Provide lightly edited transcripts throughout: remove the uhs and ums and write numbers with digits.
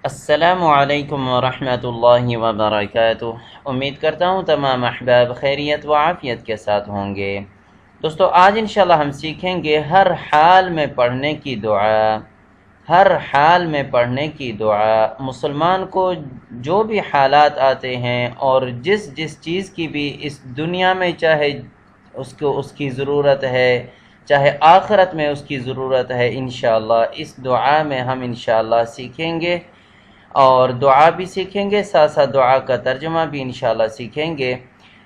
السلام علیکم ورحمۃ اللہ وبرکاتہ۔ امید کرتا ہوں تمام احباب خیریت و عافیت کے ساتھ ہوں گے۔ دوستو، آج انشاءاللہ ہم سیکھیں گے ہر حال میں پڑھنے کی دعا۔ ہر حال میں پڑھنے کی دعا مسلمان کو جو بھی حالات آتے ہیں اور جس چیز کی بھی اس دنیا میں چاہے اس کی ضرورت ہے، چاہے آخرت میں اس کی ضرورت ہے، انشاءاللہ اس دعا میں ہم انشاءاللہ سیکھیں گے اور دعا بھی سیکھیں گے، ساتھ ساتھ دعا کا ترجمہ بھی انشاءاللہ سیکھیں گے۔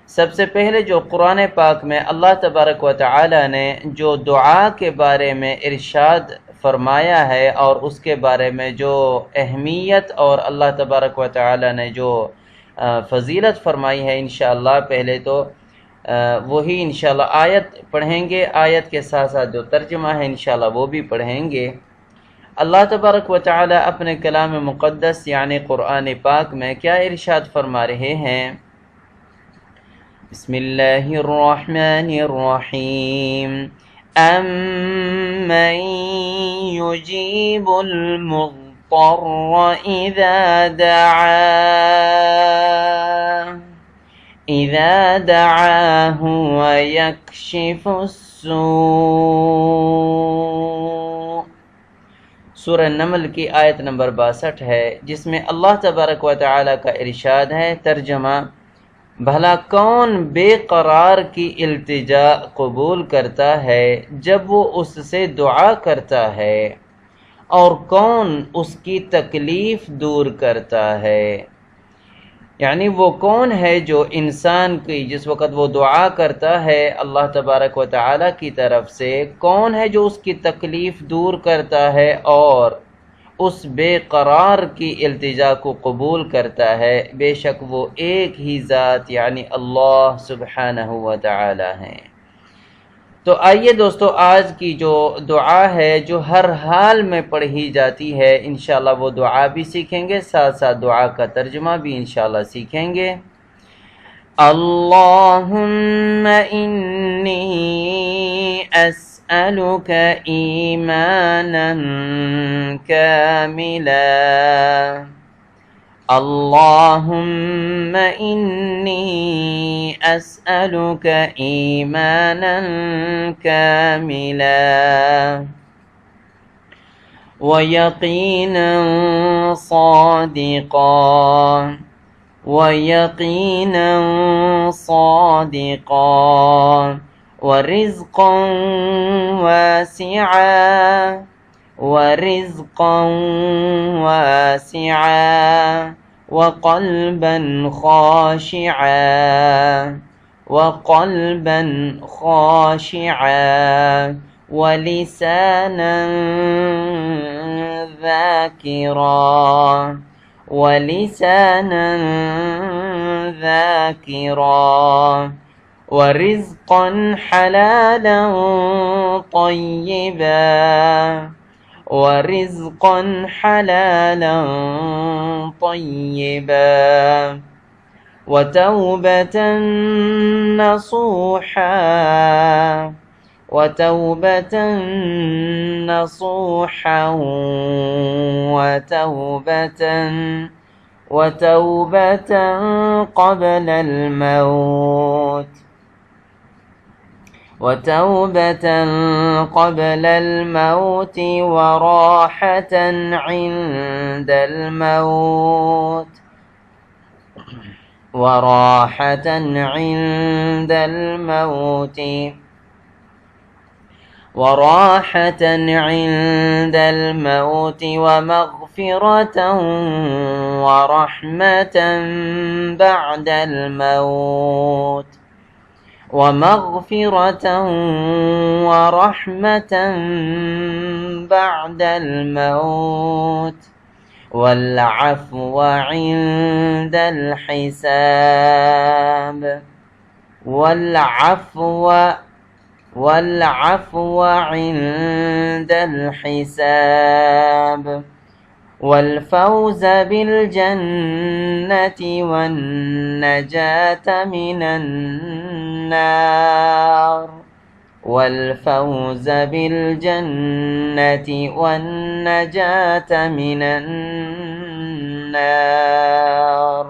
سب سے پہلے جو قرآن پاک میں اللہ تبارک و تعالی نے جو دعا کے بارے میں ارشاد فرمایا ہے اور اس کے بارے میں جو اہمیت اور اللہ تبارک و تعالی نے جو فضیلت فرمائی ہے، انشاءاللہ پہلے تو وہی انشاءاللہ آیت پڑھیں گے، آیت کے ساتھ ساتھ جو ترجمہ ہے انشاءاللہ وہ بھی پڑھیں گے۔ اللہ تبارک و تعالی اپنے کلام مقدس یعنی قرآن پاک میں کیا ارشاد فرما رہے ہیں؟ بسم اللہ الرحمن الرحیم۔ امن یجیب المضطر اذا دعاه ویکشف السوء۔ سورہ نمل کی آیت نمبر 62 ہے، جس میں اللہ تبارک و تعالی کا ارشاد ہے۔ ترجمہ: بھلا کون بے قرار کی التجا قبول کرتا ہے جب وہ اس سے دعا کرتا ہے، اور کون اس کی تکلیف دور کرتا ہے؟ یعنی وہ کون ہے جو انسان کی جس وقت وہ دعا کرتا ہے اللہ تبارک و تعالی کی طرف سے، کون ہے جو اس کی تکلیف دور کرتا ہے اور اس بے قرار کی التجا کو قبول کرتا ہے؟ بے شک وہ ایک ہی ذات یعنی اللہ سبحانہ و تعالی ہے۔ تو آئیے دوستو، آج کی جو دعا ہے جو ہر حال میں پڑھی جاتی ہے، انشاءاللہ وہ دعا بھی سیکھیں گے، ساتھ ساتھ دعا کا ترجمہ بھی انشاءاللہ سیکھیں گے۔ اللہم انی اسألک ایمانا کاملا۔ اللہم انی اسألک ایمانا کاملا ویقینا صادقا ورزقا واسعا وقلبا خاشعا ولسانا ذاكرا ورزقا حلالا طيبا وتوبة نصوحا وتوبة قبل الموت وراحة عند الموت ومغفرة ورحمة بعد الموت والعفو عند الحساب والفوز بالجنة والنجاة من النار والفوز بالجنة والنجاة من النار النار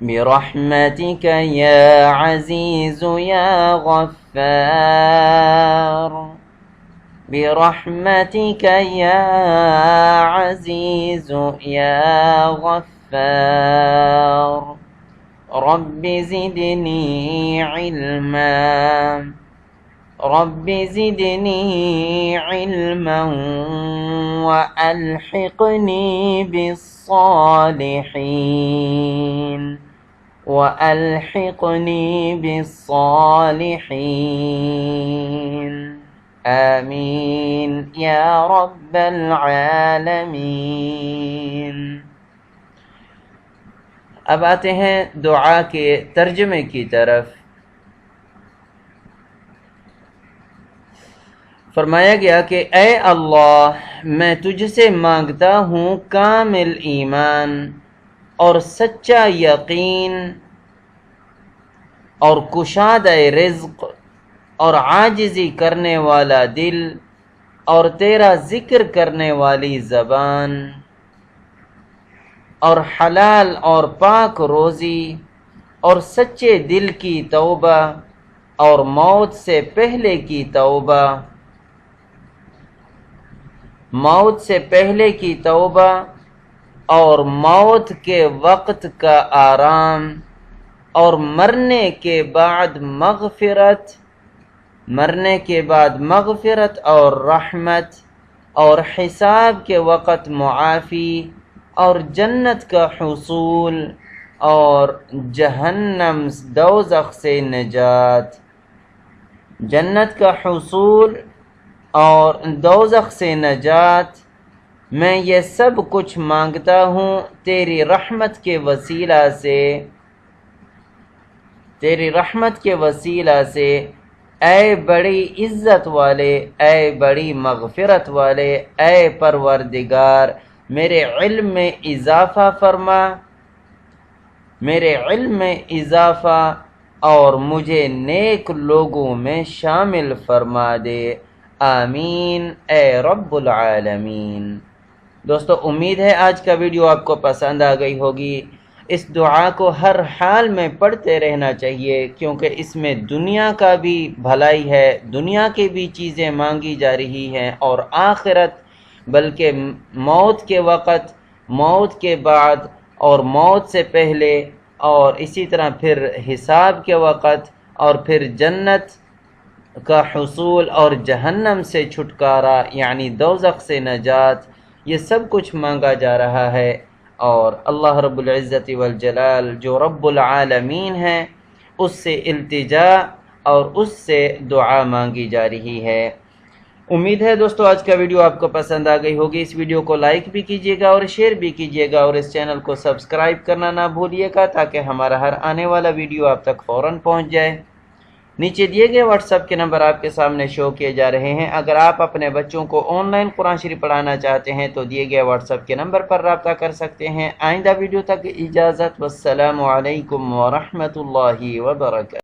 برحمتك يا عزيز يا غفار برحمتك يا عزيز يا غفار رب زدني علما رب زدني علما وألحقني بالصالحين آمين یا رب العالمین۔ اب آتے ہیں دعا کے ترجمے کی طرف۔ فرمایا گیا کہ اے اللہ، میں تجھ سے مانگتا ہوں کامل ایمان اور سچا یقین اور کشادہ رزق اور عاجزی کرنے والا دل اور تیرا ذکر کرنے والی زبان اور حلال اور پاک روزی اور سچے دل کی توبہ اور موت سے پہلے کی توبہ اور موت کے وقت کا آرام اور مرنے کے بعد مغفرت اور رحمت اور حساب کے وقت معافی اور جنت کا حصول اور جہنم دوزخ سے نجات میں یہ سب کچھ مانگتا ہوں تیری رحمت کے وسیلہ سے اے بڑی عزت والے، اے بڑی مغفرت والے، اے پروردگار میرے علم میں اضافہ اور مجھے نیک لوگوں میں شامل فرما دے، آمین اے رب العالمین۔ دوستو امید ہے آج کا ویڈیو آپ کو پسند آ گئی ہوگی۔ اس دعا کو ہر حال میں پڑھتے رہنا چاہیے، کیونکہ اس میں دنیا کا بھی بھلائی ہے، دنیا کی بھی چیزیں مانگی جا رہی ہیں اور آخرت، بلکہ موت کے وقت، موت کے بعد اور موت سے پہلے، اور اسی طرح پھر حساب کے وقت اور پھر جنت کا حصول اور جہنم سے چھٹکارا یعنی دوزخ سے نجات، یہ سب کچھ مانگا جا رہا ہے۔ اور اللہ رب العزت والجلال جو رب العالمین ہے، اس سے التجا اور اس سے دعا مانگی جا رہی ہے۔ امید ہے دوستو آج کا ویڈیو آپ کو پسند آ گئی ہوگی۔ اس ویڈیو کو لائک بھی کیجیے گا اور شیئر بھی کیجیے گا، اور اس چینل کو سبسکرائب کرنا نہ بھولیے گا تاکہ ہمارا ہر آنے والا ویڈیو آپ تک فوراً پہنچ جائے۔ نیچے دیے گئے واٹس ایپ کے نمبر آپ کے سامنے شو کیے جا رہے ہیں۔ اگر آپ اپنے بچوں کو آن لائن قرآن شریف پڑھانا چاہتے ہیں تو دیے گئے واٹس ایپ کے نمبر پر رابطہ کر سکتے ہیں۔ آئندہ ویڈیو تک اجازت، والسلام علیکم ورحمۃ اللہ وبرکاتہ۔